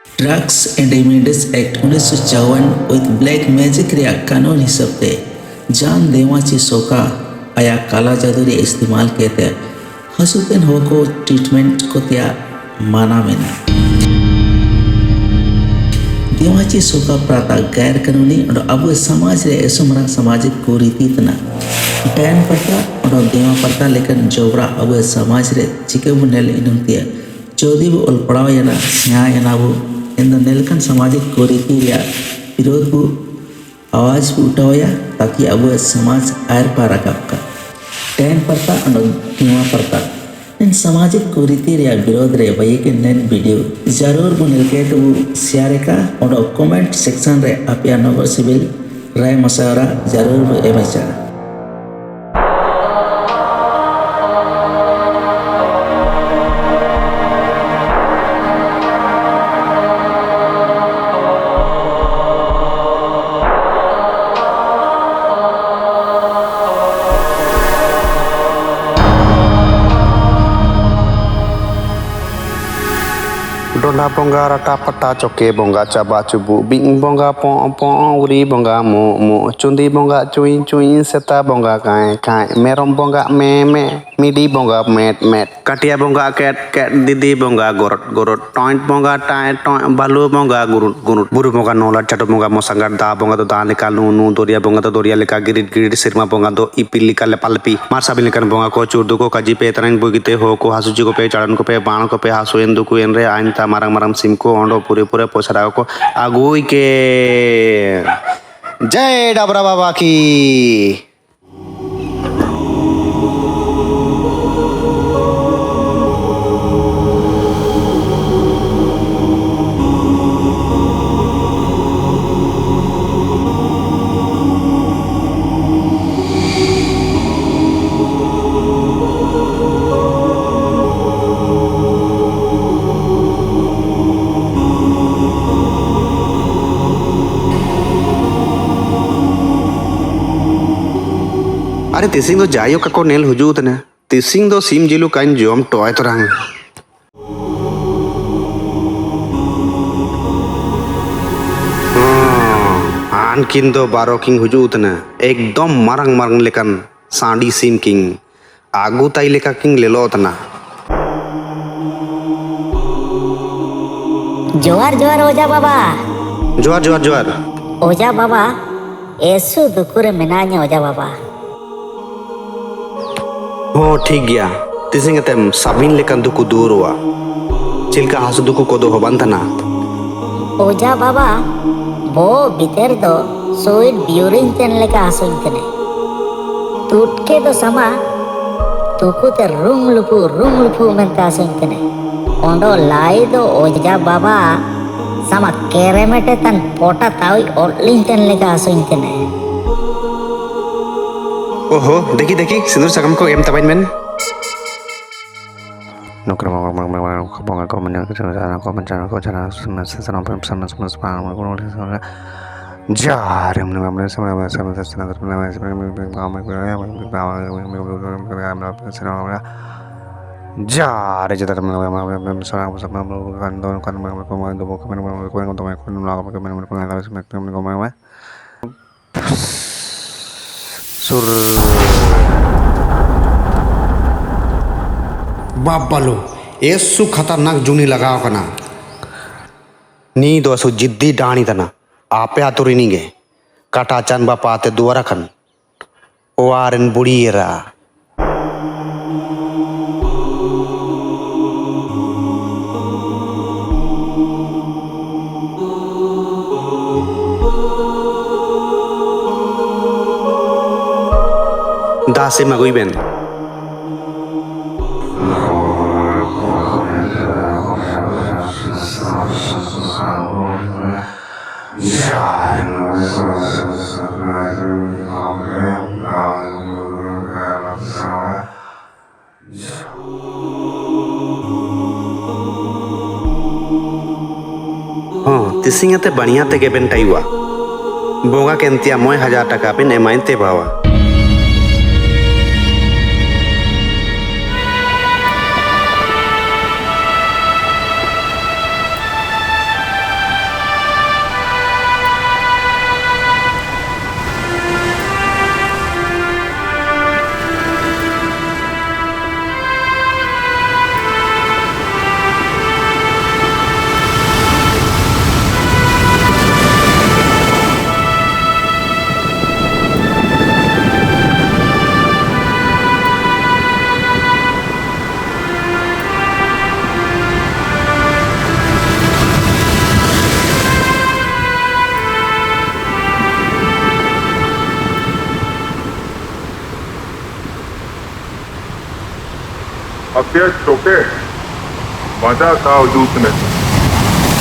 Drugs and remedies act 1954 with black magic रे कानून हिसाब से जान देवाची सोका आया काला जादू रे इस्तेमाल केते हसुतेन हो को ट्रीटमेंट को त्या माना में देवाची सोका प्राता गैर कानूनी और अब समाज रे ऐसुमरा सामाजिक कुरीति तना डैन पड़ता और देवा पड़ता लेकिन जोबरा अब समाज रे चिके बुनेल इनुतिया जोदी वो उल्पड़ाव याना न्याय याना वो इन नेलकन सामाजिक कुरीति या विरोध वो आवाज भी उठाया ताकि अब समाज आयर पारा का डैन पड़ता और देवा पड़ता इन सामाजिक कुरीति रे विरोध रे वही के नैन वीडियो जरूर बुनेल के तो वो शेयर का और कमेंट सेक्शन रे आप या नगर सिविल राय मसारा जरूर एमेचा डोना बोंगा रटा पटा चौके बोंगा चाबा चुबू बिंग बोंगा पो पो उरी बोंगा मो मो चुंदी बोंगा चुई चुई सेता बोंगा काए काए मेरम बोंगा मे मिडी बोंगा मेट मेट काटिया बोंगा कैट कैट दीदी बोंगा गोरट गोरट टॉइंट बोंगा टाइ टॉइ बालू बोंगा गुरुट गुरुट बुरु बोंगा नोला चटो बोंगा मोसंगार दा बोंगा तो दा लेका नु दोरिया बोंगा तो दोरिया लेका गिरिट गिरिट सिरमा बोंगा तो इपिल लिका लेपालपी मारसा बिलकन बोंगा को चुरदु को काजी पे तरंग बुगिते हो को हासुजी को पे चाड़न को पे बाण को पे हासुएन दुकु एन रे आइन ता मारंग मारंग सिम को ओंडो पूरे पूरे पोछरा को आगुई के जय डबरा बाबा की अरे तिसिंग दो जायो kako नेल हुजूत ने तिसिंग दो सिम जिलु काइन जोम टॉय तरंग आन किन दो बारो किंग हुजूत ने एकदम मारंग मारंग लेकन सांडी सिम किंग आगु ताई लेका किंग लेलो तना जोहार जोहार ओजा बाबा जोहार जोहार जोहार ओजा बाबा एसु दुकुरे मेनाnya ओजा बाबा हो ठीक गया तिसिंग तेम साबिन लेकन दुकु दूर हुआ चिलका हासु दुकु को दो हो बंधना ओजा बाबा बो बितर दो सोइन बियूरिन तेन लेका हासुइन तने टूटके दो sama तुकु ते रूम लुपु मेंता हासुइन तने ओंडो लाई दो ओजा बाबा sama keremete tan pota tawi Olin तेन लेका हासुइन तने ओहो देखी देखी सिंदूर सकम को एम तबाइन में नौकरी में खबोंगा को मन को जाना को मन जाना को जाना सना पर सना समझ पा को जा रे हमने समय सना जा रे जता हम सना सब kan do kan ko do ko men ko men sur Bablo एसु खतरनाक जुनी लगाओ कना नी दोसु जिद्दी डाणी तना आपे आतुरी नीगे काटा चन बापा ते दुआरा खन ओआरन बुड़ीरा दासे मगुई बेन हाँ तिसिंग ते बढ़िया ते गेबेन टाइवा बोंगा केंतिया मोय 1000 टका पिन एमाइनते भावा Dia coke baca kau jutne.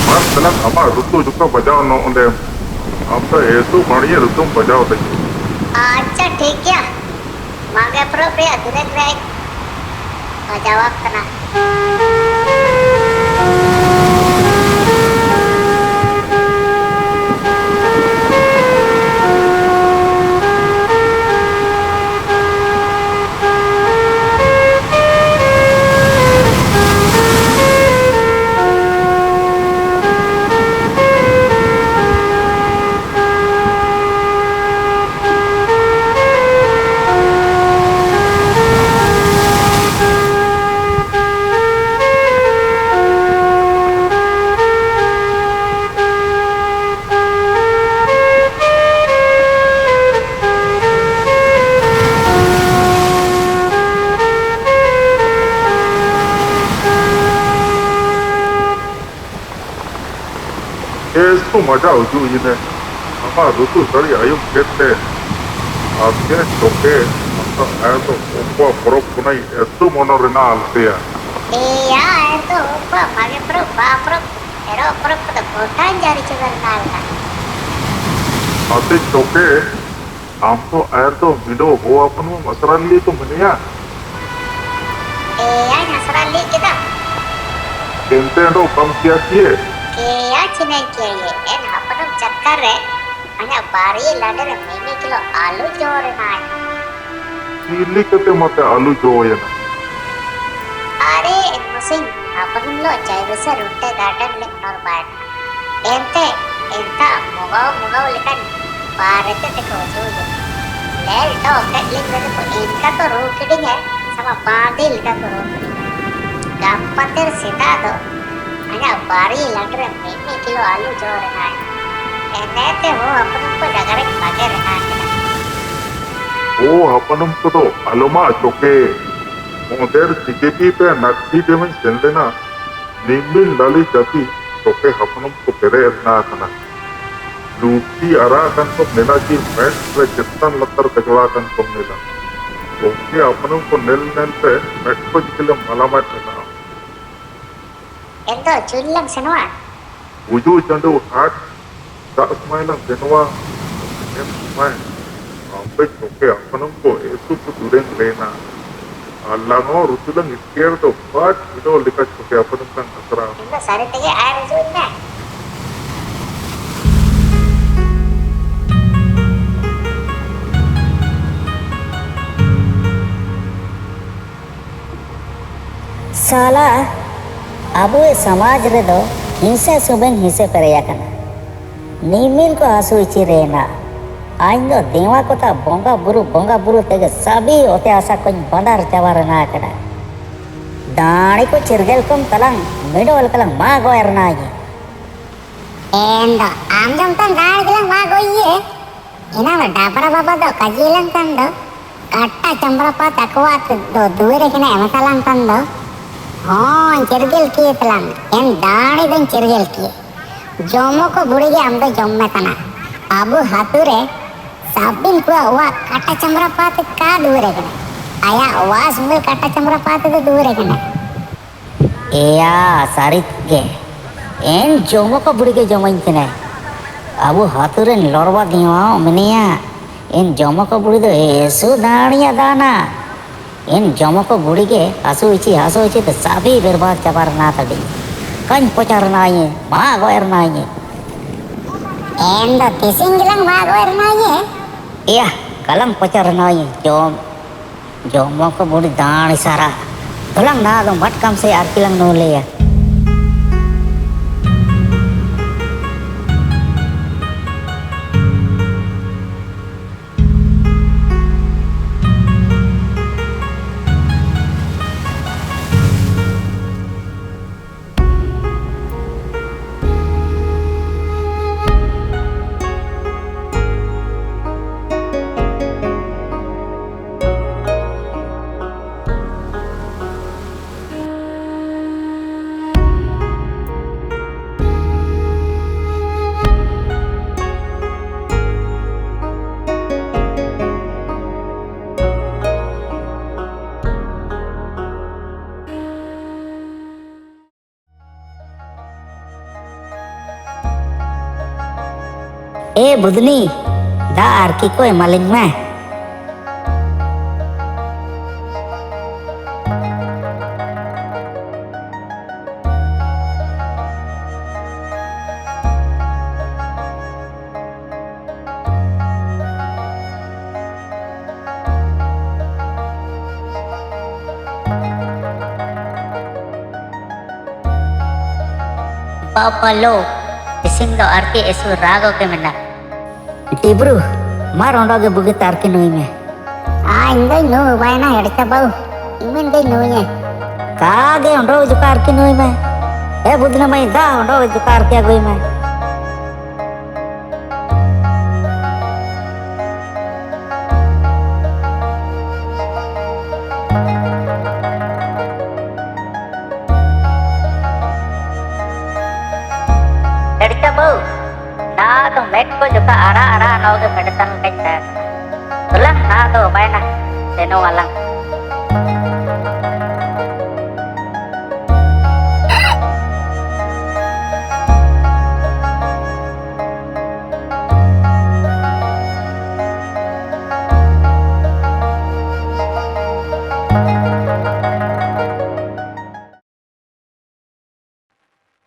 Mas telah apa rutu juga bajau no onde. Apa itu बढ़िया रुतु बजाओ तक. अच्छा ठीक है मांगे प्रो पे अधूरे ग्राहक जवाब करना Itu masa uju ini. Apa rutu dari ayam kete. आपके चौके तो ऊपर प्रो पुनाई ऐसो मोनोरेनाल दिया या तो ऊपर मांगे प्रो बाप्रो एरो प्रो तो कोटान जारी चुगर नालना आते चौके हम तो ऐर तो विडो हो अपन में मसराली तो मनिया या नसराली किदा इंटेंडो कम किया किए या चिने किए एन अपन चक्कर रे अने बारी लडर मेनी किलो आलू जोरे ना चीली कते मते आलू जो ये ना अरे मुसिंग अपन लो चाय वैसे रुट्टे दाटन ले नोर बाट एंते एंता मुगाव लेकिन भारत ते को जो ले तो कटलिंग में तो इनका तो रोकडिंग है sama बांधिल का तो गप्पतेर सीधा तो अने बारी लडर मेनी किलो आलू जोरे ना एनेते हो अपन को जगरे बागे रहना है ओ अपनम को तो अलमा चौके मोदेर सीकेपी पे नक्की देवन सेंदेना निम्बिल लाली जाती चौके अपनम को पेरे ना करना लूटी अरा कन तो नेला की मैट पे चित्तन लत्तर कचवा कन तो नेला चौके अपनम को नेल पे मैट को जिले मलामत ना एंतो चुल्लंग सनवा उजू चंदू हाट सास माइलंग देनवा एम माइ पे चौके अपनम को ऐसु तो दुरें लेना अल्लाह रुतुलंग इस्केर तो बात विडो लिखा चौके अपनम का नसरा इंदा सारे तगे आए रजून ना साला अब समाज रे दो हिंसे सुबेन हिंसे पेरेया कना नीमिल को आसु इची रेना आज दो देवा को ता बोंगा बुरु तेगे सभी होते आशा कोई बंदार चावार ना कना दाणी को चिरगेल कम तलंग मिडोल कलंग मा गोयर ना ये एंडो आम जम तन दाण कलंग मा गोइए इना व डाबरा बाबा दो कजीलंग तन दो कट्टा चंबरा पा तकवात दो दूरे कने एमतलंग तन दो हाँ चिरगेल किए तलंग एन दाणी दन चिरगेल किए जोमो को बुड़ीगे हम तो जोम में तना अबु हाथुरे साबिन को वा काटा चमरा पात का दूरे कने आया वास मिल काटा चमरा पात तो दूरे कने एया सारित के एन जोमो को बुड़ीगे जोमइन तने अबु हाथुरे लड़वा दिवा मनिया एन जोमो को बुड़ी दो ऐसु दाणिया दाना एन जोमो को बुड़ीगे हसु इची तो सभी बर्बाद चबार ना तड़ी कहीं पचार ना ये माँ गोयर ना ये एंड तिसिंगलंग माँ गोयर ना ये या कलंग पचार ना ये जो मोको बुढ़ी दान सारा तुलंग ना दो मट कम से आरकिलंग नो ले या ए बुदनी दा आरकी को एमालिंग में Papa lo, ising do arki esu rago ke mena. Ibru mar ondo ge bugi tarki nui me Indai no bayana edita bau. Imen dai no ye. ka ge ondo ju tarki nui me e budna mai da ondo ju tarki agoi me Edita bau. Na to mek ko joka ara no ge medatan kai ta. Tulang na to bayana. Seno alang.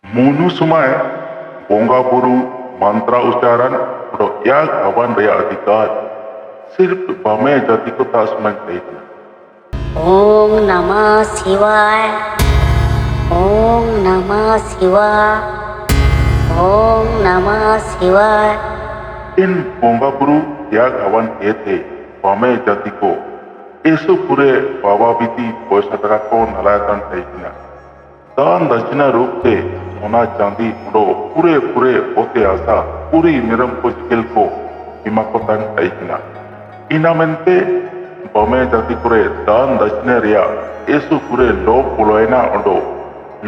Munu समय बोंगा बुरु मंत्र उच्चारण और या हवन रे अधिकार सिर्फ बमे जाति को तासमन देखना Om Namah Shivaya. Om Namah Shivaya. Om Namah Shivaya. इन बोंगा बुरु या हवन के थे बमे जाति को ऐसो पूरे बाबा बीती पैसा टका को नलायतन देखना दान दक्षिणा रूप से सोना चांदी उड़ो पूरे पूरे होते आशा पूरी निरम को जिल को हिमाकोतन देखना इनामेंते बमे जाति कुरे दान दक्षिणा रिया ऐसो पूरे लोभ बोलोएना उड़ो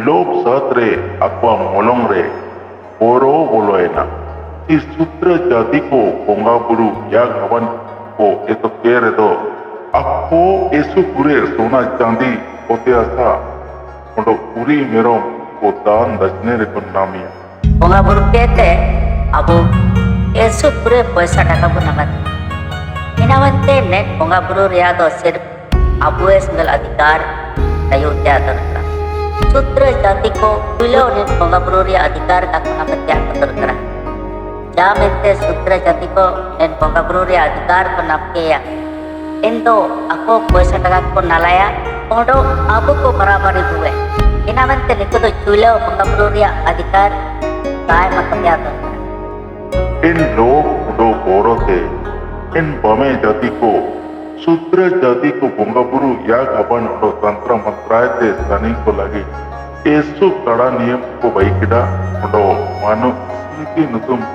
लोभ सत्रे अक्वा मोलोंग रे ओरो बोलोएना इस सूत्र जाति को बोंगा बुरु या हवन को एतो केरे दो अक्को ऐसो पूरे सोना चांदी होते आशा उड़ो पूरी मेरों को दान दक्षिणा रे को नामिया Bunga buru kete abu esu pure पैसा टका bu namat. Inawante net bunga buru ria do sirf abu esngal अधिकार tayo tia terkera. Sutra jati ko bilo net bunga buru ria अधिकार ka namat tia terkera. Jamete sutra jati ko net bunga buru ria अधिकार ko napkeya. Endo ako पैसा टका ko nalaya odo abu ko barabari duwe. Inawante nito do bilo bunga buru ria अधिकार काय मतलब क्या करता है? इन लोग उड़ो बोरो थे इन बमे जाति को सूत्र जाति को बोंगाबुरु या गबन उड़ो तंत्र मंत्राय थे सनी को लगे ऐसु कड़ा नियम को बैकिड़ा उड़ो मानो स्मृति नुतुम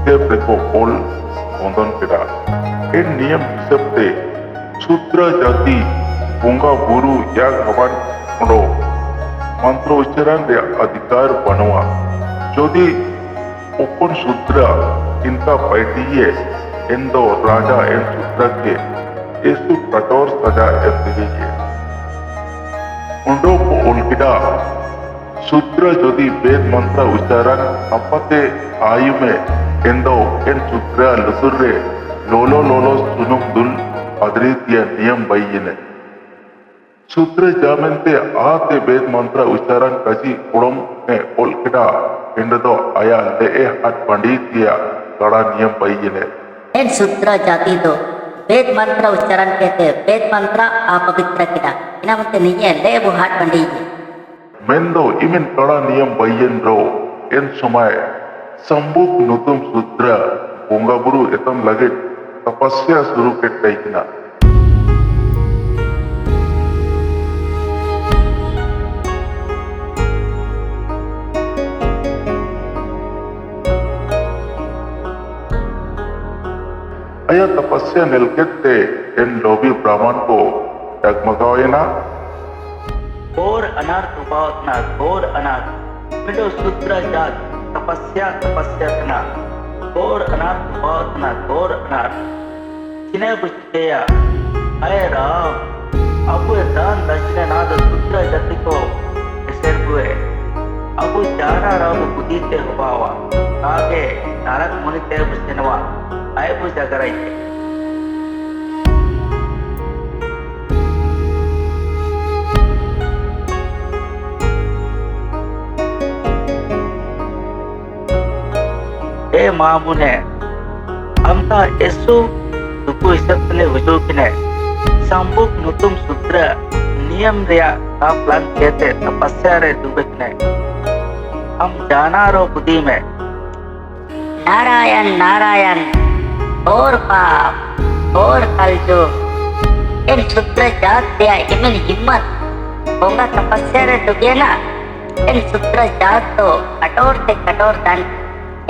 देव को बोल बोंदन किड़ा इन नियम सब थे सूत्र जाति बोंगाबुरु या गबन उड़ो मंत्रोच्चारण रे अधिकार बनवा जोदी ओपन सूत्र इनका बैठिए इंदो राजा इन सूत्र के ऐसु कठोर सजा एंदिए उंडो को उल्किड़ा सूत्र जोदी वेद मंत्र उच्चारण अपते आयु में इंदो इन सूत्र लुसुरे लोलो लोलो सुनुम दुल अद्रितीय नियम बैयने सूत्र जामेंते आते वेद मंत्र उच्चारण कजी उड़म में उल्किड़ा इंदो आया ले हाथ पंडितिया कड़ा नियम बैयने इन सूत्र जाति दो वेद मंत्र उच्चारण कहते वेद मंत्र अपवित्र किड़ा इना मत नहीं ले वो हाथ पंडित मेंदो इमिन कड़ा नियम बैयन रो इन समय संबुक नुतुम सूत्र बोंगाबुरु एतम लगे तपस्या शुरू के टाइकना आया तपस्या निलकते इन लोभी ब्राह्मण को डगमगावेना घोर अनर्थ उपावतना घोर अनर्थ मिलो सूत्र जात तपस्या तपस्यातना घोर अनर्थ उपावतना घोर अनर्थ जिन्हें बुझतेया अय राम अब दान दक्षिणा नाद सूत्र जाति को एसेर बुए Abu jara rabu budite hubawa. Kage narat munite busenwa. Aibu jagaraite. Mamune amta esu tuku isatle hujukine sambuk nutum sudra नियम रिया का प्लान कहते तपस्या रे दुबकने हम जाना रो बुद्धि में नारायण नारायण और पाप और कलजो इन सूत्र जात दिया इमन हिम्मत होगा तपस्या रे दुगे ना इन सूत्र जात तो कठोर से कठोर धन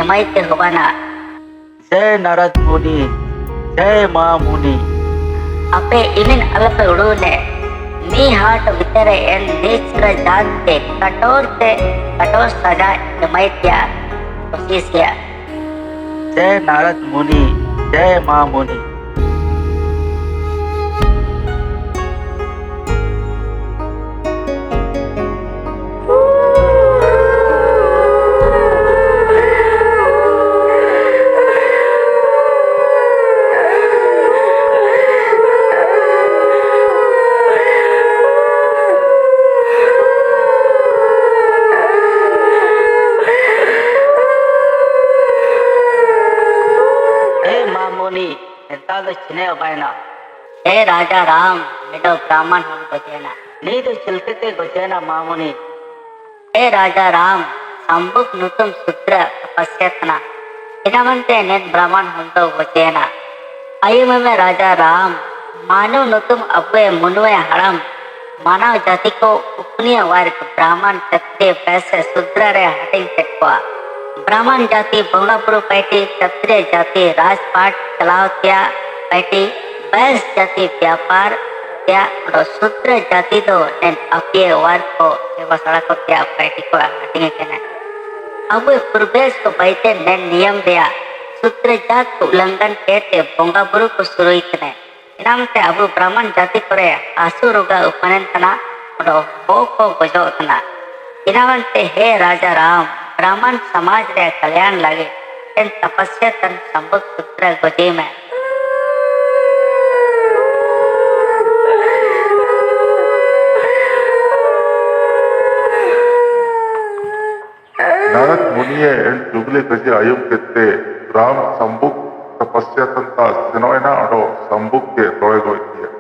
हिमायत होगाना जय नारद मुनि जय माँ मुनि अपे इमन अलप उड़ूने नी हाट वितरे एन नेचर जात के कठोर से कठोर सजा हिमायतिया कोशिश किया जय नारद मुनि जय माँ मुनि हे राजा राम मेडो ब्राह्मण हम गोचेना नीदु चिलकते गोचेना मामुनि हे राजा राम संबुक नुतुम सूत्र तपस्यतना इनवंते नेन ब्राह्मण हम तो गोचेना आयु में राजा राम मानव नुतुम अब्बे मुनुए हड़म मानव जाति को उपनीय वर्ग ब्राह्मण क्षत्रिय पैसे शूद्र रे हटिंग चटवा ब्राह्मण जाति भोगापुरु पैटी क्षत्रिय जाति राजपाट चलावतिया पैटी बैस जाति व्यापार त्या और शूद्र जाति तो नेन अपने वर्ग को सेवा सड़क को त्या पैटी को हटिंग करना अब पूर्वेश को बैठे नेन नियम दिया शूद्र जात को उल्लंघन कहते भोगापुरु को शुरू इतने इनामते अब ब्राह्मण जाति करे आसुरोगा उपनंतना और हो को गोजोतना इनामते हे राजा राम ब्राह्मण समाज रे कल्याण लगे इन तपस्या तन संबुक सूत्र गोदी में नारद मुनिये एन जुगले कजे आयुम केते राम संबुक तपस्या तंता सेनोयना अडो संबुक के तोय गोइतिया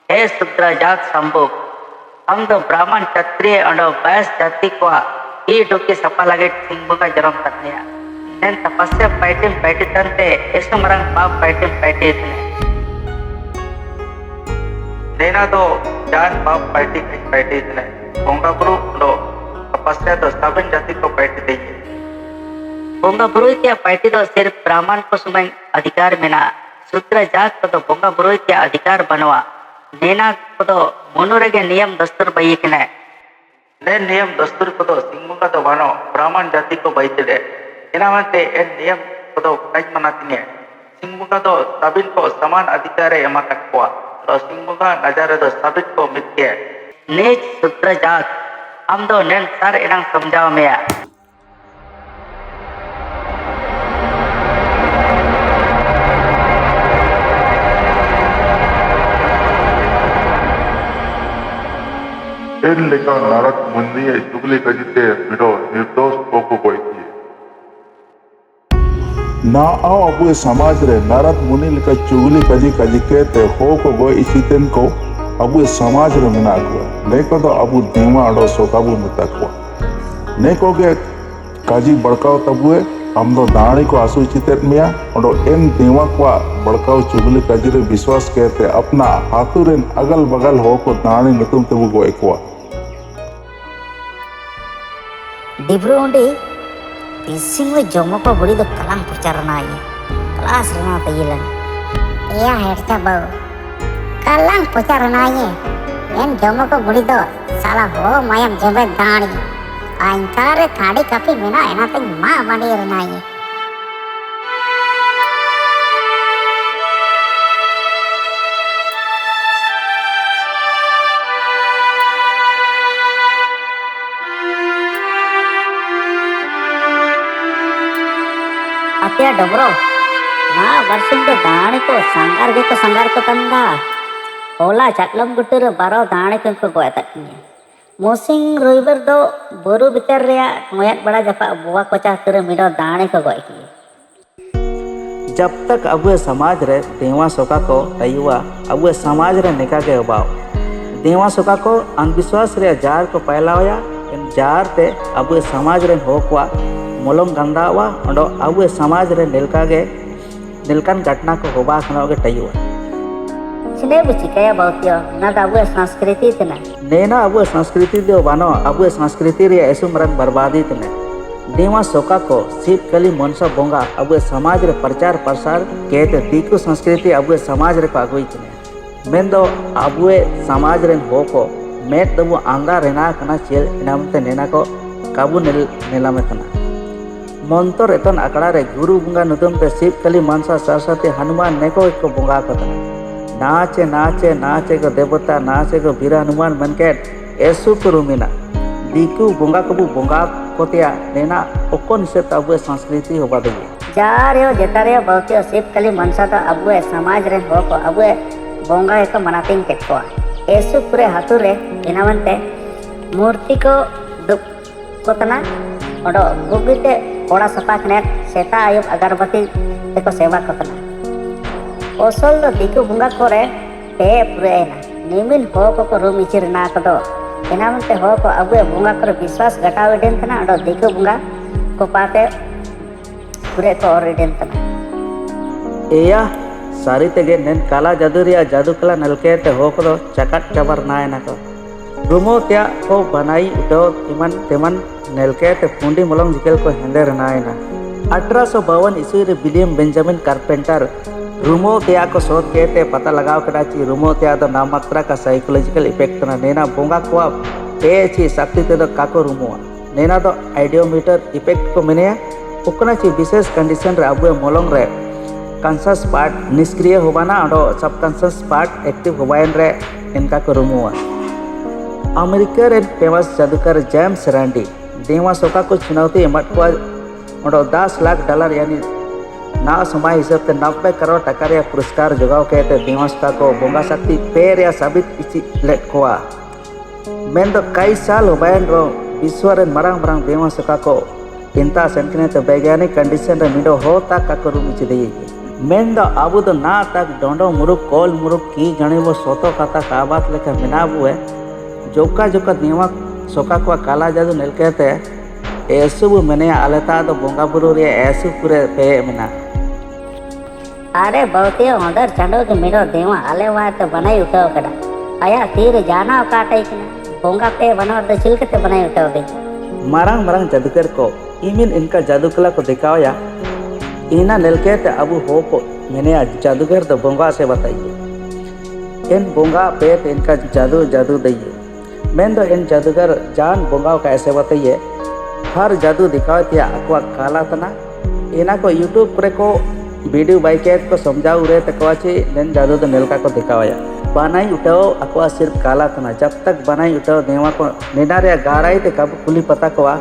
हे शूद्र जात संबुक हम तो ब्राह्मण क्षत्रिय और बैस जाति को ई डुकी सपा लगे सिंह का जन्म तकनिया नेन तपस्या पैटिम पैटी तंते ऐसे मरंग पाप पैटिम पैटी इतने नेना तो जान पाप पैटी पैटी इतने बोंगा गुरु लो तपस्या तो साबिन जाति को पैटी देंगे बोंगा बुरुई क्या पैटी तो सिर्फ ब्राह्मण को सुमन अधिकार मिला शूद्र जात को तो बोंगा बुरुई क्या अधिकार बनवा नेना को तो मनुरेगे नियम दस्तूर बयकने ने नियम दस्तूर को तो सिंह तो बनो ब्राह्मण जाति को बैठे इनामते एन नियम को तो कज मनाती है सिंह तो सबिन को समान अधिकार एमा तकवा तो सिंह का नजारे तो सबिन को मित्य नीच शूद्र जात हम तो नेन सर इनांग समझाओ मेया एन लेका नारद मुनिये जुगले कजिते बिडो निर्दोष को गोइतिया ना आओ अबुए समाज रे नारद मुनि लेका चुगली कजी कजी कहते हो को गो इचितेन को अबुए समाज रे मिना को ने को तो अबु दीवा अडो सोकाबु मिता को ने को के काजी बड़काओ तबुए हम दो दाणी को आसु चितेत मिया और एन दीवा को बड़काओ चुगली कजी रे विश्वास कहते अपना हाथु रे अगल बगल हो को दाणी नतुम तबु गो एकवा डिब्रुंडी पिसिंग में जोमो को बड़ी तो कलाम प्रचारना है क्लास रहना तयलन या हेडता बाऊ Talang pucar nanya, yang jomo ko budi do, salah ho mayam jebet dani. Aingkare thadi kapi mina enateng ma mandi nanya. Atia dobro, na varsing ke dani ko sanggar ko tanda. Ola caklam gutur baro dani ko goya taknya. Musing roiber do boru bitar rea ngoyak bada japa buआ कोचा करे मिडो दाने को गोय की। जब तक अब समाज रे देवा सोका को तयुआ अब समाज रे निका के अभाव देवा सोका को अंधविश्वास रे जार को पहलाया इन जार ते अब समाज रे होकवा मोलम गंदावा और अब समाज रे निलकन घटना को होबा खनो के तयुआ Sini bucikaya bautio, na dabu संस्कृति तना। नेना अब संस्कृति दो बानो अब संस्कृति रे ऐसु मरन बर्बादी तने देवा सोका को सिर्फ कली मनसा बोंगा अब समाज रे प्रचार प्रसार कहते दीकु संस्कृति अब समाज रे पागोई तने मेंदो अब समाज रे हो को मेट दबु आंगा रेना कना चेल इनामते नेना को काबू नेलामे तना मंतर एतन आकड़ा रे गुरु बोंगा नुदम ते सिर्फ कली मनसा सरस्वती हनुमान नेको को बोंगा को तना नाचे नाचे नाचे को देवता नाचे को बीरा हनुमान मनकेट ऐसु को रूमिना दीकु बोंगा कबू बोंगा कोतिया नेना ओकोन से तब संस्कृति होबा दे जारे जेतारे बहुतियो सिर्फ कली मनसा तो अब समाज रे हो को अब बोंगा एक मनातिंग केको ऐसु पूरे हाथुरे इनावंते मूर्ति को दुख कोतना ओडो गुगिते ओड़ा सपा कनेट सेता आयुब अगरबत्ती तेको सेवा कोतना ओसल दिकु बुंगा कोरे पे पुरेना निमिन हो को रूम इचिर ना कदो एनामते हो को अब बुंगा कर विश्वास घटावे डेन तना अडो दिकु बुंगा को पाते पुरे को और डेन तना एया सारी तेगे नेन काला जादू रिया जादू कला नलके ते हो को चकट चबर नाय ना को रूमो त्या को बनाई उठो इमन तेमन नलके ते पुंडी मोलम जिकल को हेंदे रनाय ना 1852 ईस्वी रे विलियम बेंजामिन कारपेंटर रूमो त्या को शोध कहते पता लगाव कड़ा ची रूमो त्या दो नामात्रा का साइकोलॉजिकल इफेक्ट तना नेना बोंगा को पे ची शक्ति ते दो काको रूमो नेना दो आइडियोमीटर इफेक्ट को मिनेया उकना ची विशेष कंडीशन रे अब मोलंग रे कॉन्शियस पार्ट निष्क्रिय होबाना और सबकॉन्शियस पार्ट एक्टिव होबायन रे इनका को रूमो अमेरिका रे फेमस जादूगर जेम्स रैंडी देवा सोका को चुनौती एमट को और $10 लाख यानी ना समय हिसाब से 90 करोड़ टका रे पुरस्कार जोगाव कहते देवास्ता को बोंगा शक्ति पेर या साबित इसी लेट कोआ मेन तो कई साल होबायन रो विश्व रे मरंग देवास्ता को चिंता सेंकने तो वैज्ञानिक कंडीशन रे मिडो हो तक का करू मिच देई मेन तो आबु तो ना तक डोंडो मुरुक कोल मुरुक की गणे वो सोतो कथा काबात लेके मिनाबु है जोका देवा सोका को काला जादू नेल कहते ऐसु मने आलेता तो बोंगा बुरु रे ऐसु पूरे पे मिना अरे बहुते ऑर्डर चंडो के मिडो देवा आले वा तो बनाई उठाओ कड़ा आया तीर जाना काटे के बोंगा पे बनवर दे छिलके ते बनाई उठाओ दे मरंग जादूगर को इमिन इनका जादू कला को दिखाया इना नेलके ते अबु हो को मैंने जादूगर तो बोंगा से बताइए इन बोंगा पे इनका जादू दइए मैं तो इन जादूगर जान बोंगा का ऐसे बताइए हर जादू दिखाओ त्या अकवा काला तना इना को यूट्यूब पर को वीडियो बाइकेट को समझाऊ रे तकवाची नेन जादू तो नेलका को दिखाया बनाई उठाओ अकवा सिर्फ काला तना जब तक बनाई उठाओ देवा को नेना रे गाराई ते कब कुली पता कोआ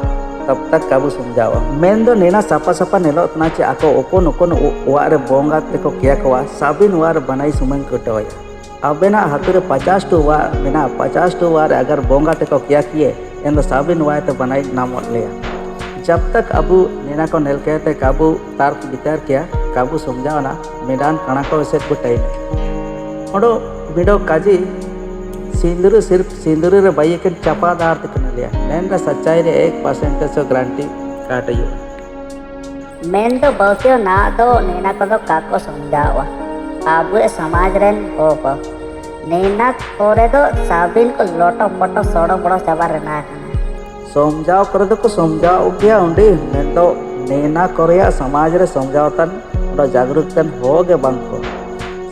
तब तक काबू समझावा मेन दो नेना सापा नेलो तना चे आको ओकोन वारे बोंगा ते को किया कोआ साबिन वार बनाई सुमन को टोया अबेना हाथुरे 50 टू वार मेना 50 टू वार अगर बोंगा ते को किया किए इन दो साबिन वार तो बनाई नाम लिया जब तक अबू नेना को नेल कहते काबू तार्क विचार किया काबू समझाओ ना मैदान कणा को से गुटाई ओडो बिडो काजी सिंदूर रे बाई के चपादार तक न लिया नेन रे सच्चाई रे 1% सो गारंटी काटयो मेन तो बहुते ना दो नेना को काको समझावा अब समाज रेन हो को नेना कोरे दो साबिन को लोटो पटो सोड़ो बड़ो चबा रेना समझाओ कर दो को समझाओ गया उंडी मैं तो नेना कोरिया समाज रे समझावतन और जागरूकतन हो गे बंग को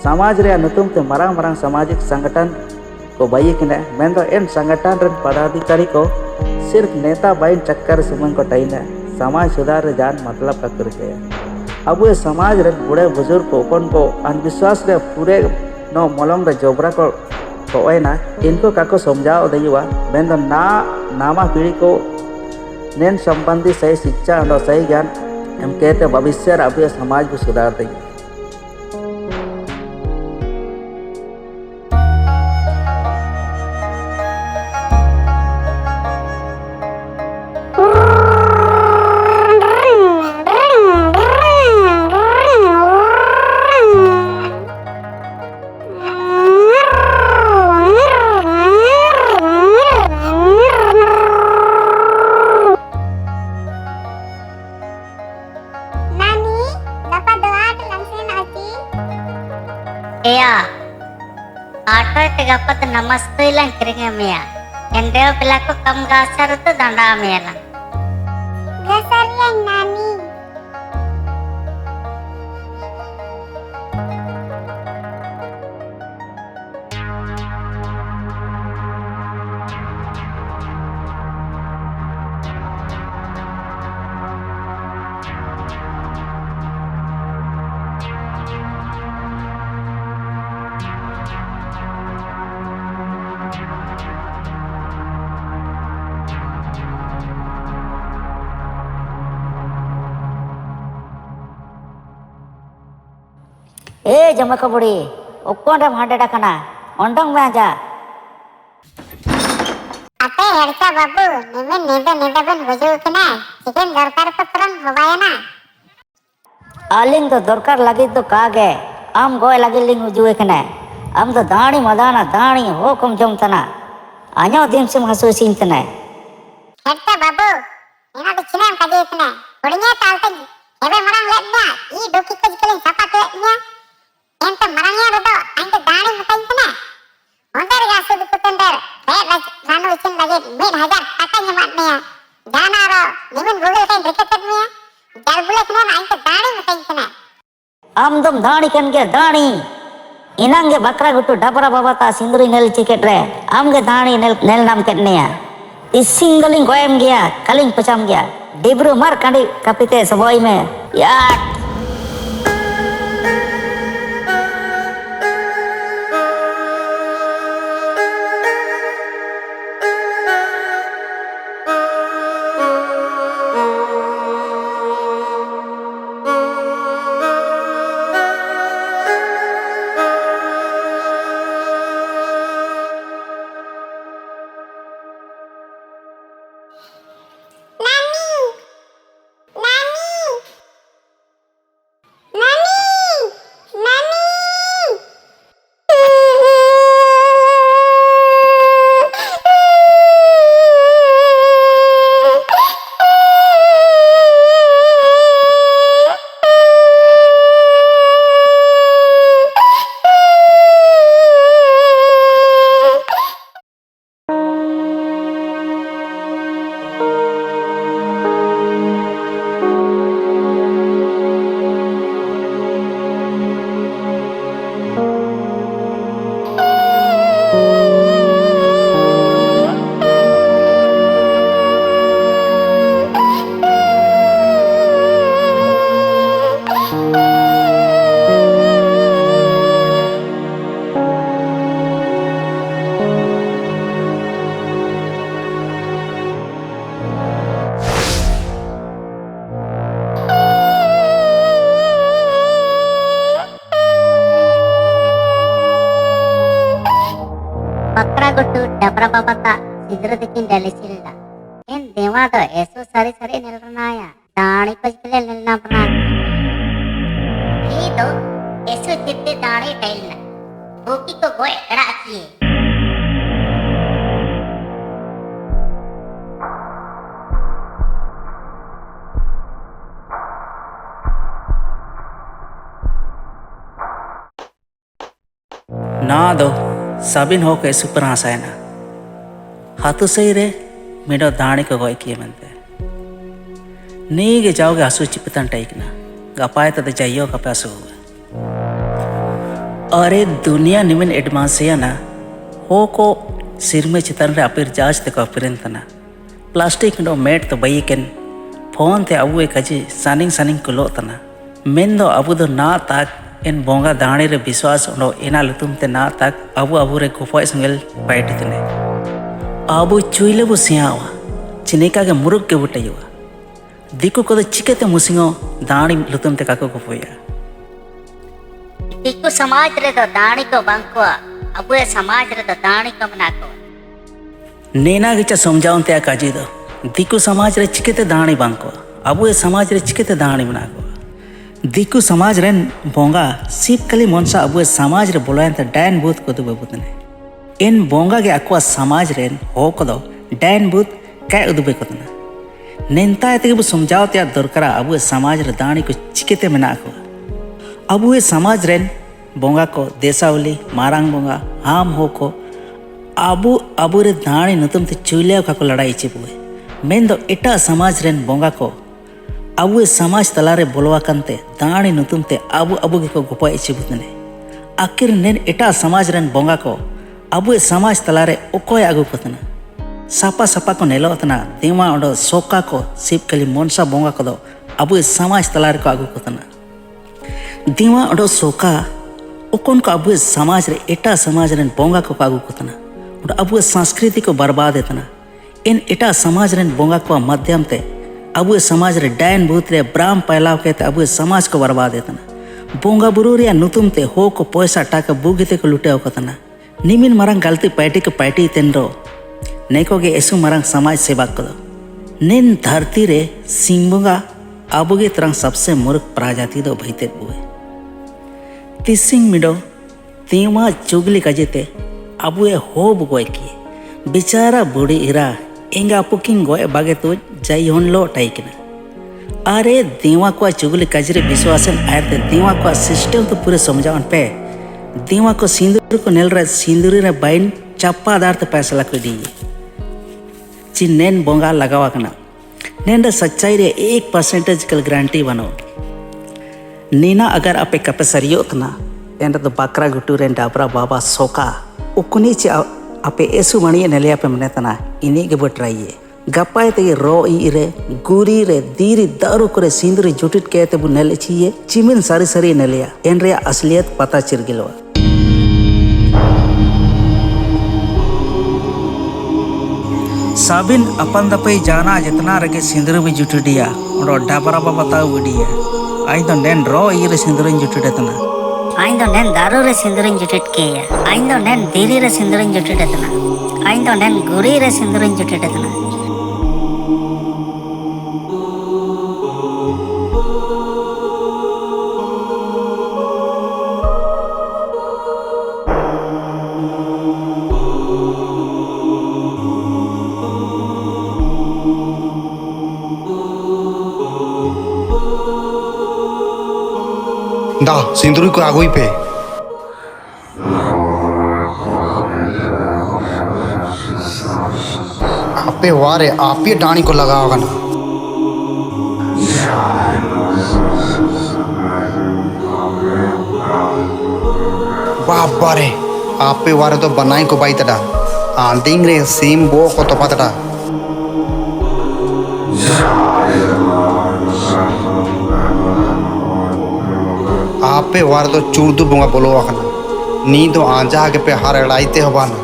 समाज रे नुतुम ते मरांग मरांग सामाजिक संगठन को बाई कने मेन दो एन संगठन रन पदाधिकारी को सिर्फ नेता बाइन चक्कर सुमन को टाइने समाज सुधार रे जान मतलब का करके अब ये समाज रे बूढ़े बुजुर्ग को अपन को अंधविश्वास रे पूरे नो मलंग रे जोबरा को ना इनको काको समझाओ दयुआ मेन दो ना नामा पीढ़ी को नेन संबंधी सही शिक्षा और सही ज्ञान हम कहते भविष्य अब ये समाज को सुधार देंगे। Iya, auto tegapat namaste lang keringa mea. Endeo pelaku kam gasar tu danda mea lang. Gasar yang nani. जमा कबड़ी ओकोन रे भांडे डाकना ओंडंग में आजा अते हेरसा बाबू निमे नेदा बन बजो कना चिकन दरकार पत्रन होबाया ना आलिंग तो दरकार लगी तो कागे आम गोय लगी लिंग उजुए कना आम तो दाणी मदाना दाणी हो कम जमतना आño दिन से हसु सिंतना हेरसा बाबू एना तो चिनाम काजे कना बड़िया तालते हेबे मरंग लेना ई डोकी को जिकलिन Sapa केnya ente marangnya rodo ente daani mutain kana onder gasu dukutender ranu isin lagi 1000 taka nyamat mea jana ro nimen google kan reketet mea jal bule kana ente daani mutain kana am dum daani kan ke daani inange bakra guttu dabra babata sinduri nel ciket re am ge daani nel nam ketneya isinggaling goyam gya kaling pecam gya dibru mar kandi kapite saboi me ya ಕೊಟ್ಟು ಡಬ್ರ ಬಾಬತ ಸಿದ್ರದಕ್ಕಿಂದ ಎಲಿಸಿಲ್ಲ ಏನ್ ದೇವಾದ ಏಸು ಸರಿ ಸರಿ ನಿಲ್ರನಾಯ ದಾಣಿ ಪಜ್ಕಲೆ ನಿಲ್ನ ಪ್ರಾ ಇದು ಏಸು ಚಿತ್ತೆ ದಾಣಿ ಟೈಲ್ನ ಭೂಕಿ को गोय एड़ा किए ना दो सबिन हो के सुपर हसायना हाथु सही रे मेडो दाणी को गोय किए मनते नीगे जाओगे हसु चिपतन टाइकना गपाय तो जाइयो कपे हसु अरे दुनिया निमिन एडवांसिया ना हो को सिरमे चितन रे अपिर जाज ते को अपिरन तना प्लास्टिक नो मेट तो बईकेन फोन ते अबुए कजी सानिंग कुलो तना मेन दो अबु दो ना ताक इन बोंगा दाणे रे विश्वास नो एना लुतुम ते ना ताक अबु रे गुफाय संगल पाइट तने अबु चुइले बु सियावा चिनेका के मुरुक के बुटयुवा दिकु को चिकेते मुसिंगो दाणी लुतुम ते काको गुफोया दिक्कु समाज रे तो दाणी को बंको अबुए समाज रे तो दाणी को मनाको नेना गिचा समझाउन ते काजी दो दिकु समाज रे चिकेते दाणी बंको अबुए समाज रे चिकेते दाणी मनाको दिकु समाज रेन बोंगा सिप कली मनसा अबुए समाज रे बोलायन ते डैन भूत को दुबे बुतने इन बोंगा के अक्वा समाज रेन हो को दो डैन भूत काय उदुबे को तना नेंता ते बु समझाओ ते दरकारा अबुए समाज रे दाणी को चिकेते मनाको अबुए समाज रेन बोंगा को देसावली मारांग बोंगा हाम हो को अबु रे दाणी नतुम ते चुलिया का को लड़ाई चिबुए मेन दो एटा समाज रेन बोंगा को अबुए समाज तलारे बोलवा कंते दाणी नतुम ते अबु के को गोपा चिबुतने आखिर नेन एटा समाज रेन बोंगा को अबुए समाज तलारे ओकोय आगु कतना सापा को नेलोतना देवा ओडो सोका को सिपकली मनसा बोंगा को दो अबुए समाज तलारे को आगु कतना दिवा ओडो सोका ओकोन को अबुए समाज रे एटा समाज रेन बोंगा को आगु कतना और अबुए संस्कृति को बर्बाद एतना इन एटा समाज रेन बोंगा को माध्यम ते अबुए समाज रे डायन भूत रे ब्राम पैलाव के ते अबुए समाज को बर्बाद एतना बोंगा बुरु रे नुतुम ते हो को पैसा टाका बुगिते को लुटेव कतना निमिन मारंग गलती पैटी तेनरो नेको के एसु मारंग समाज सेवा को नेन धरती रे सिंबुगा अबुगे तरंग सबसे मूर्ख प्रजाति दो भईते बुए तिसिंग मिडो तीमा चुगली कजेते अबुए हो बुगोय की बिचारा बुढ़ी इरा एंगा पुकिंग गोय बागे तो जाई होन लो टाइकना अरे दीवा को चुगली कजरे विश्वासन आयते दीवा को सिस्टम तो पूरे समझावन पे दीवा को सिंदूर को नेल रे सिंदूरी रे बाइन चप्पा आधार ते पैसा लग दी ची नेन बोंगा लगावा कना नेन रे सच्चाई रे 1% कल गारंटी बनो नीना अगर आपे कपे सरियो तना एंड तो बकरा गुटू रे डाबरा बाबा सोका उकुनी चे आपे एसु मणि नेलिया पे मने तना इनी के बटराइए गपाय ते रो ई रे गुरी रे दीरी दारू करे सिंदूरी जुटिट के ते बु नेले छिए चिमिन सारी नेलिया एन रे असलियत पता चिरगिलवा साबिन अपन दपई जाना जितना रगे सिंदूर भी जुटिडिया और डाबरा बाबा ताऊ विडिया आई तो नेन रो ई रे सिंदूर जुटिटे तना आई तो नेन दारू रे सिंदूर जुटिट केया आई तो नेन दीरी रे सिंदूर जुटिटे तना आई तो नेन गुरी रे सिंदूर जुटिटे तना दा सिंदूरी को आगोई पे आपे वारे आप ही डाणी को लगाओगा ना बाबा रे आपे वारे तो बनाई को बाई तड़ा आंधिंग रे सीम बो को तो पतड़ा आपे वार तो चूर्दू बोंगा बोलो आखना नी तो आजा के पे हार लड़ाईते हो बाना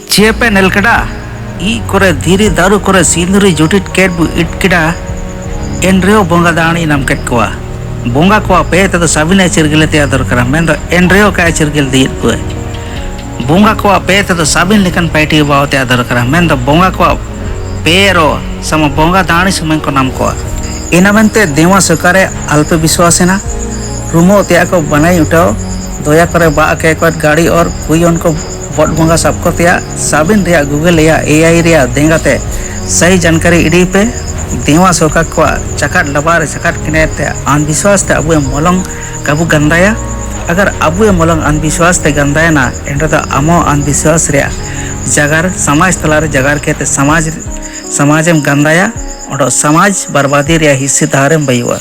चेपे नेलकड़ा ई करे धीरे दारू करे सिंदूरी जुटिट केट बु इटकिड़ा एन रेओ बोंगा दाणी नम केट कोआ बोंगा कोआ पे तो सबिने चिरगिले ते दरकार मेन तो एन रेओ का चिरगिल दी पुए बोंगा कोआ पे तो सबिन लेकन पैटी बावते दरकार मेन तो बोंगा कोआ पेरो सम बोंगा दाणी समय को नाम को इनामंते देवा सरकारे अल्प विश्वास है ना रूमो त्या को बनाई उठाओ दया करे बा के एक गाड़ी और कोई उनको वोट बोंगा सबको त्या साबिन रिया गूगल या एआई रिया देंगाते सही जानकारी इडी पे देवा सरकार को चकाट लबार चकाट किनेते अंधविश्वास ते अबुए मोलंग कबु गंदाया अगर अबुए मोलंग अंधविश्वास ते गंदाया ना एंड तो अमो अंधविश्वास रिया जगार समाज तलारे जगार के समाज समाजम गंदाया और समाज बर्बादी रे हिस्सेदार बयुआ